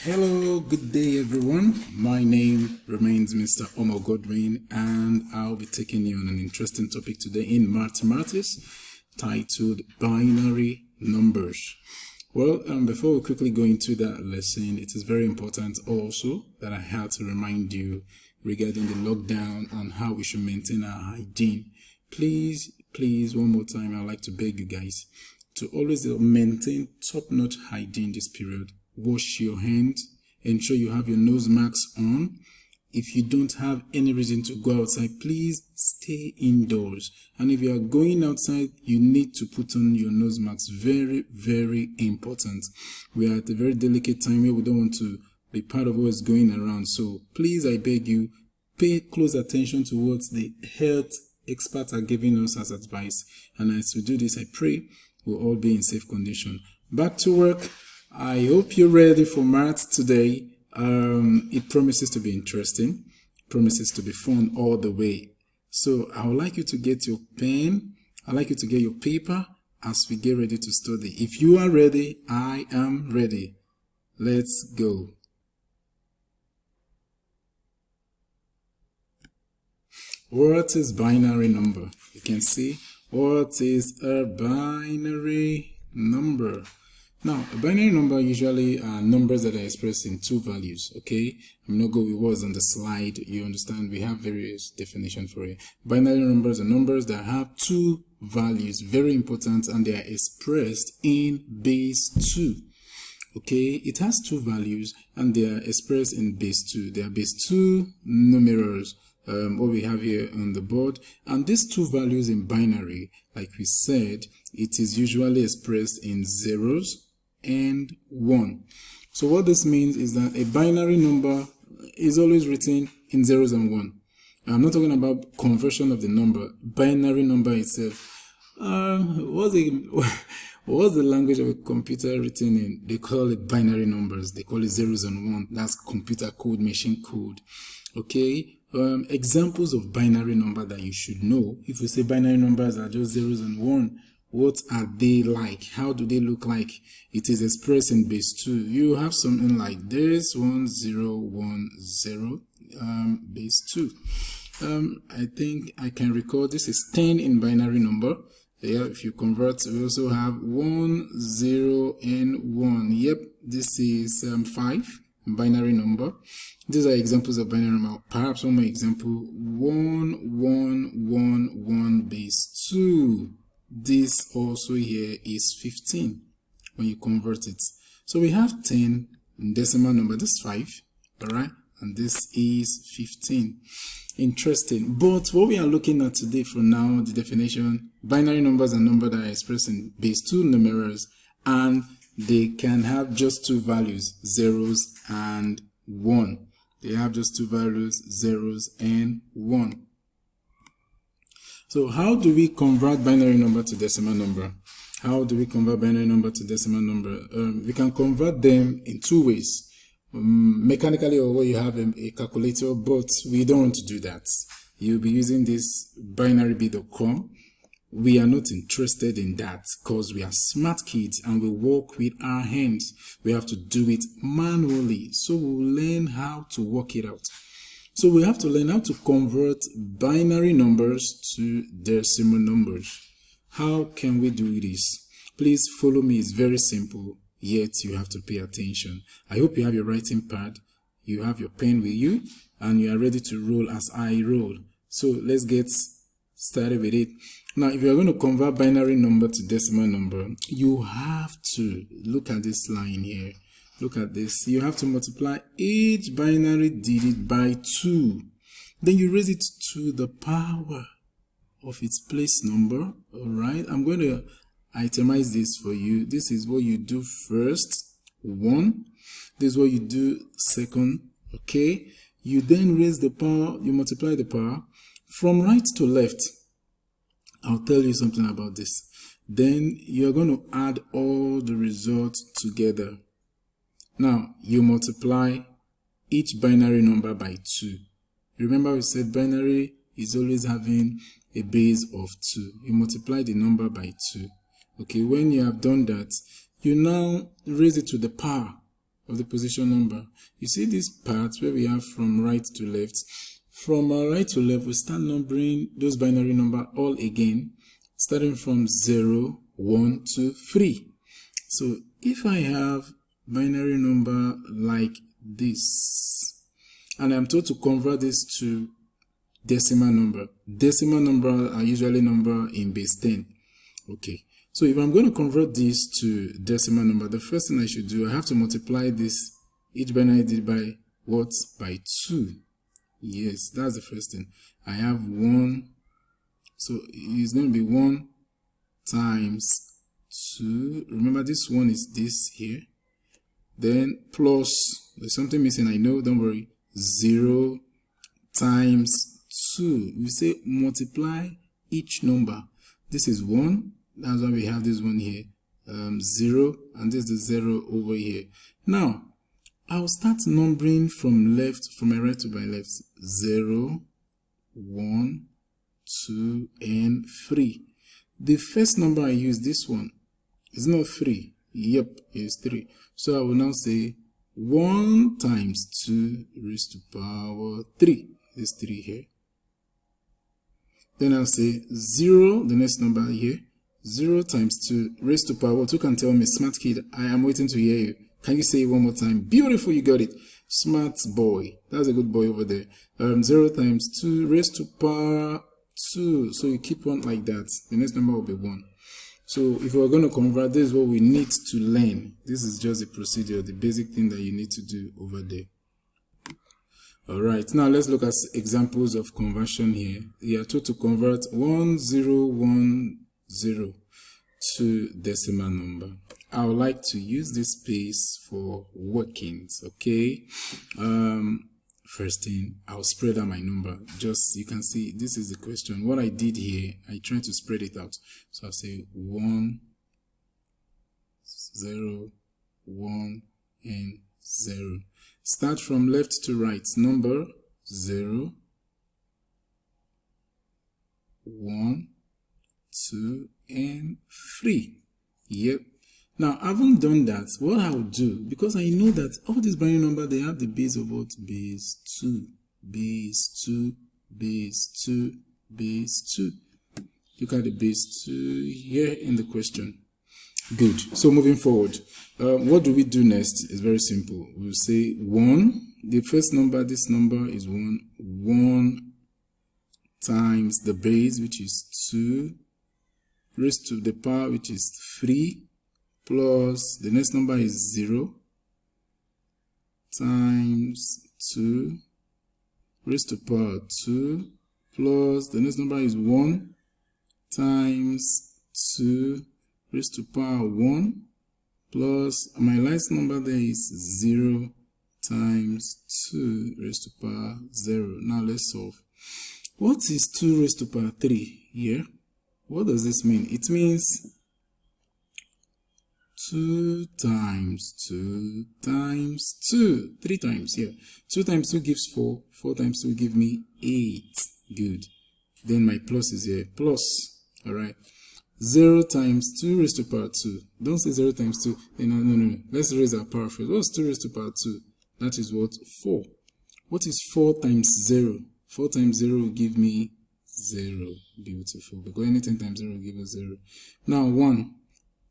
Hello, good day everyone. My name remains Mr. Omo Godwin, and I'll be taking you on an interesting topic today in mathematics titled binary numbers. Well, before we quickly go into that lesson, it is very important also that I had to remind you regarding the lockdown and how we should maintain our hygiene. Please, one more time, I'd like to beg you guys to always maintain top-notch hygiene this period. Wash your hands, ensure you have your nose masks on. If you don't have any reason to go outside, please stay indoors. And if you are going outside, you need to put on your nose masks. Very, very important. We are at a very delicate time where we don't want to be part of what's going around. So please, I beg you, pay close attention to what the health experts are giving us as advice. And as we do this, I pray we'll all be in safe condition. Back to work. I hope you're ready for maths today. It promises to be interesting, promises to be fun all the way. So I would like you to get your pen. I'd like you to get your paper as we get ready to study. If you are ready, I am ready. Let's go. What is binary number? You can see what is a binary number. Now, a binary number usually are numbers that are expressed in two values, okay? I'm not going with what's on the slide. You understand, we have various definitions for it. Binary numbers are numbers that have two values, very important, and they are expressed in base 2. Okay, it has two values and they are expressed in base 2. They are base 2 numerals, what we have here on the board. And these two values in binary, like we said, it is usually expressed in zeros and 1. So what this means is that a binary number is always written in zeros and 1. I'm not talking about conversion of the number. Binary number itself. What's the language of a computer written in? They call it binary numbers. They call it zeros and 1. That's computer code, machine code. Okay. Examples of binary number that you should know. If we say binary numbers are just zeros and 1, what are they like? How do they look like? It is expressed in base 2. You have something like this, 1 0 1 0, base 2. I think I can recall this is 10 in binary number. Yeah, if you convert, we also have 1 0 and 1. Yep, this is 5 binary number. These are examples of binary number. Perhaps one more example, 1 1 1 1 base 2. This also here is 15 when you convert it. So we have 10 decimal number, this is 5, all right, and this is 15. Interesting. But what we are looking at today for now, the definition, binary numbers are numbers that are expressed in base 2 numerals, and they can have just two values, zeros and 1. They have just two values, zeros and 1. So how do we convert binary number to decimal number? How do we convert binary number to decimal number? We can convert them in two ways. Mechanically, or where you have a calculator, but we don't want to do that. You'll be using this binary.com. We are not interested in that because we are smart kids and we work with our hands. We have to do it manually. So we'll learn how to work it out. So we have to learn how to convert binary numbers to decimal numbers. How can we do this? Please follow me. It's very simple, yet you have to pay attention. I hope you have your writing pad, you have your pen with you, and you are ready to roll as I roll. So let's get started with it. Now, if you are going to convert binary number to decimal number, you have to look at this line here. Look at this. You have to multiply each binary digit by 2. Then you raise it to the power of its place number. Alright, I'm going to itemize this for you. This is what you do first, 1. This is what you do second. Okay, you then raise the power, you multiply the power from right to left. I'll tell you something about this. Then you're going to add all the results together. Now, you multiply each binary number by 2. Remember we said binary is always having a base of 2. You multiply the number by 2. Okay, when you have done that, you now raise it to the power of the position number. You see this part where we have from right to left. From right to left, we start numbering those binary number all again, starting from 0, 1, 2, 3. So if I have binary number like this, and I'm told to convert this to decimal number. Decimal number are usually number in base 10. Okay, so if I'm going to convert this to decimal number, the first thing I should do, I have to multiply this, each binary digit by what? By 2. Yes, that's the first thing. I have 1, so it's going to be 1 times 2. Remember, this one is this here. Then plus, there's something missing, I know, don't worry. 0 times 2. We say multiply each number. This is 1. That's why we have this one here. 0, and this is 0 over here. Now, I'll start numbering from left, from my right to my left. 0, 1, 2, and 3. The first number I use, this one, is not 3. Yep, it's 3. So I will now say 1 times 2 raised to power 3. This 3 here. Then I'll say 0, the next number here. 0 times 2 raised to power. Who can tell me? Smart kid, I am waiting to hear you. Can you say it one more time? Beautiful, you got it. Smart boy. That's a good boy over there. 0 times 2 raised to power 2. So you keep on like that. The next number will be 1. So if we're going to convert, this is what we need to learn. This is just the procedure, the basic thing that you need to do over there. Alright, now let's look at examples of conversion here. You are told to convert 1010 to decimal number. I would like to use this space for workings, okay? First thing, I'll spread out my number. Just, you can see, this is the question. What I did here, I tried to spread it out. So I'll say 1, 0, 1, and 0. Start from left to right. Number 0, 1, 2, and 3. Yep. Now, I haven't done that. What I'll do, because I know that all these binary numbers, they have the base of what? Base 2, base 2, base 2, base 2. Look at the base 2 here in the question. Good. So moving forward, what do we do next? It's very simple. We'll say 1. The first number, this number is 1. 1 times the base, which is 2, raised to the power, which is 3. Plus, the next number is 0 times 2 raised to power 2, plus the next number is 1 times 2 raised to power 1, plus my last number there is 0 times 2 raised to power 0. Now let's solve. What is 2 raised to power 3 here? What does this mean? It means 2 times 2 times 2. 3 times, yeah. 2 times 2 gives 4. 4 times 2 give me 8. Good. Then my plus is here. Plus. Alright. 0 times 2 raised to power 2. Don't say 0 times 2. No. Let's raise our power first. What's 2 raised to power 2? That is what? 4. What is 4 times 0? 4 times 0 will give me 0. Beautiful. Because anything times 0 will give us 0. Now 1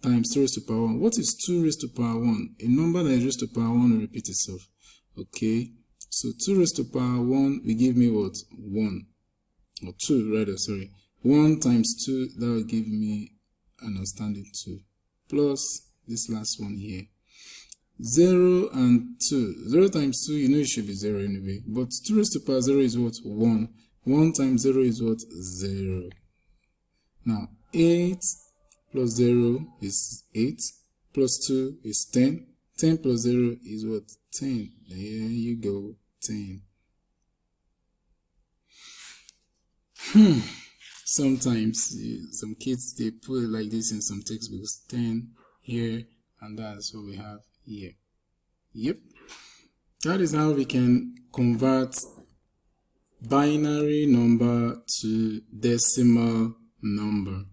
times 2 raised to power 1. What is 2 raised to power 1? A number that is raised to power 1 will repeat itself. Okay. So 2 raised to power 1 will give me what? 1. Or 2 rather, sorry. 1 times 2, that will give me an outstanding 2. Plus this last one here. 0 and 2. 0 times 2, you know it should be 0 anyway. But 2 raised to power 0 is what? 1. 1 times 0 is what? 0. Now, 8 plus 0 is 8. Plus 2 is 10. 10 plus 0 is what? 10. There you go. 10. Sometimes some kids, they put it like this in some textbooks. 10 here, and that's what we have here. Yep. That is how we can convert binary number to decimal number.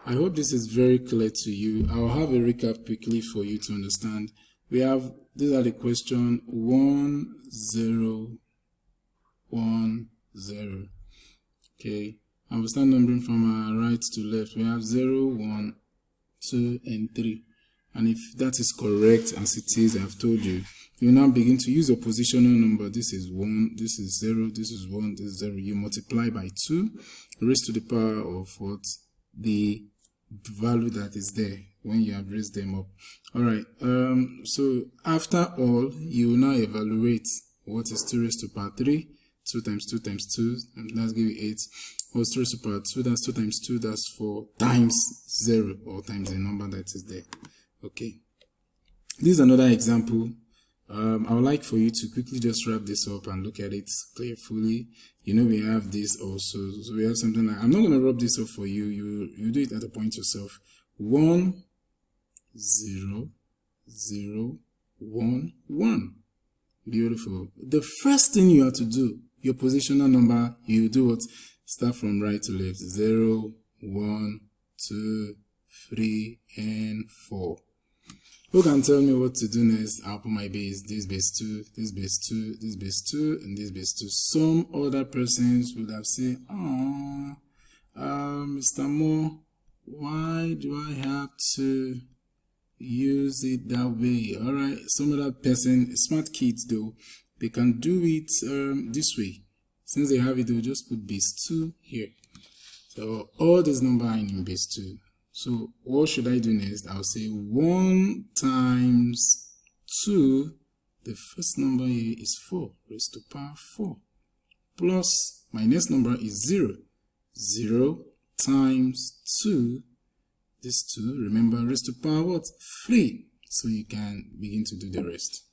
I hope this is very clear to you. I'll have a recap quickly for you to understand We have, these are the question 1 0 1 0. Okay, and we start numbering from right to left. We have 0 1 2 and 3, and if that is correct as it is, I've told you, you now begin to use a positional number. This is 1, this is 0, this is 1, this is 0. You multiply by 2, raised to the power of what? The value that is there when you have raised them up. All right, so after all, you will now evaluate what is 2 raised to power 3, 2 times 2 times 2, and that's give you 8. What's 2 raised to power 2? That's 2 times 2, that's 4, times 0, or times the number that is there. Okay, this is another example. I would like for you to quickly just wrap this up and look at it carefully. You know, we have this also. So we have something like, I'm not going to rub this up for you. You do it at the point yourself. 1 0 0 1 1. Beautiful. The first thing you have to do, your positional number, you do what? Start from right to left. 0 1 2 3 and 4. Who can tell me what to do next? I'll put my base, this base 2, this base 2, this base 2, and this base 2. Some other persons would have said, Mr. Moore, why do I have to use it that way? All right, some other person, smart kids though, they can do it this way. Since they have it, they'll just put base 2 here. So all these numbers are in base 2. So what should I do next? I'll say 1 times 2. The first number here is 4 raised to power 4. Plus my next number is 0. 0 times 2. This 2, remember, raised to power what? 3. So you can begin to do the rest.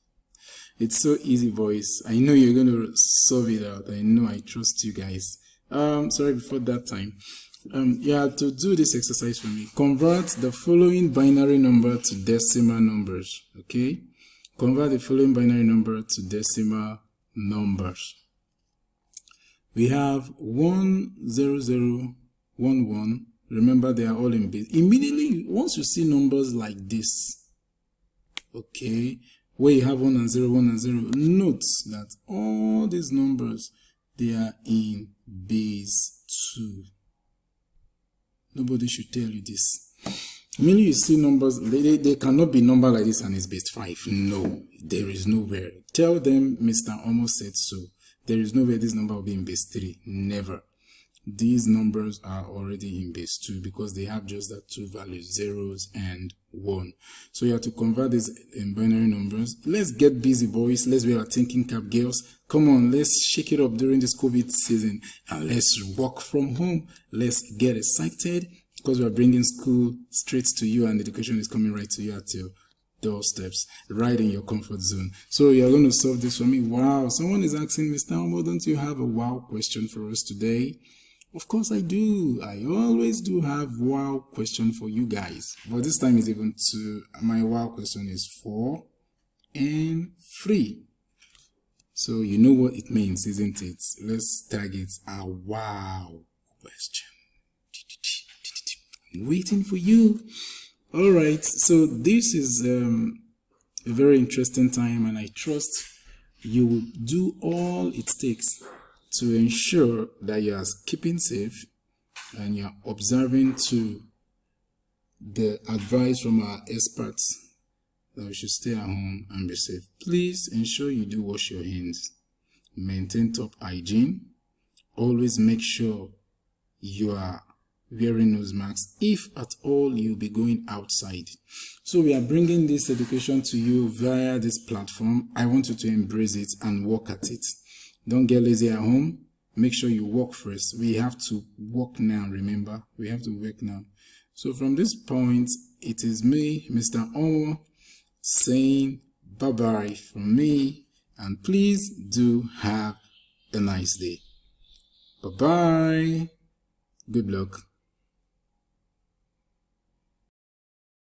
It's so easy, boys. I know you're going to solve it out. I know, I trust you guys. Sorry, before that time. You have to do this exercise for me. Convert the following binary number to decimal numbers. Okay? Convert the following binary number to decimal numbers. We have 1 0 0 1 1. Remember, they are all in base. Immediately, once you see numbers like this, okay, where you have 1 and 0, 1 and 0, note that all these numbers, they are in base 2. Nobody should tell you this. Immediately you see numbers, they cannot be numbered like this and it's base 5. No, there is nowhere. Tell them Mr. Almost said so. There is no way this number will be in base 3. Never. These numbers are already in base 2 because they have just that 2 values, 0s and 1. So you have to convert these in binary numbers. Let's get busy, boys. Let's be our thinking cap girls. Come on, let's shake it up during this COVID season and let's work from home. Let's get excited because we're bringing school straight to you and education is coming right to you at your doorsteps, right in your comfort zone. So you're going to solve this for me. Wow, someone is asking, Mr. Omo, don't you have a wow question for us today? Of course I do. I always do have wow question for you guys. But this time is even 2. My wow question is 4 and 3. So you know what it means, isn't it? Let's tag it a wow question. I'm waiting for you. All right. So this is a very interesting time, and I trust you will do all it takes to ensure that you are keeping safe and you are observing to the advice from our experts that we should stay at home and be safe. Please ensure you do wash your hands. Maintain top hygiene. Always make sure you are wearing nose masks if at all you'll be going outside. So we are bringing this education to you via this platform. I want you to embrace it and work at it. Don't get lazy at home. Make sure you work first. We have to work now, remember? We have to work now. So from this point, it is me, Mr. Omo, saying bye-bye from me. And please do have a nice day. Bye-bye. Good luck.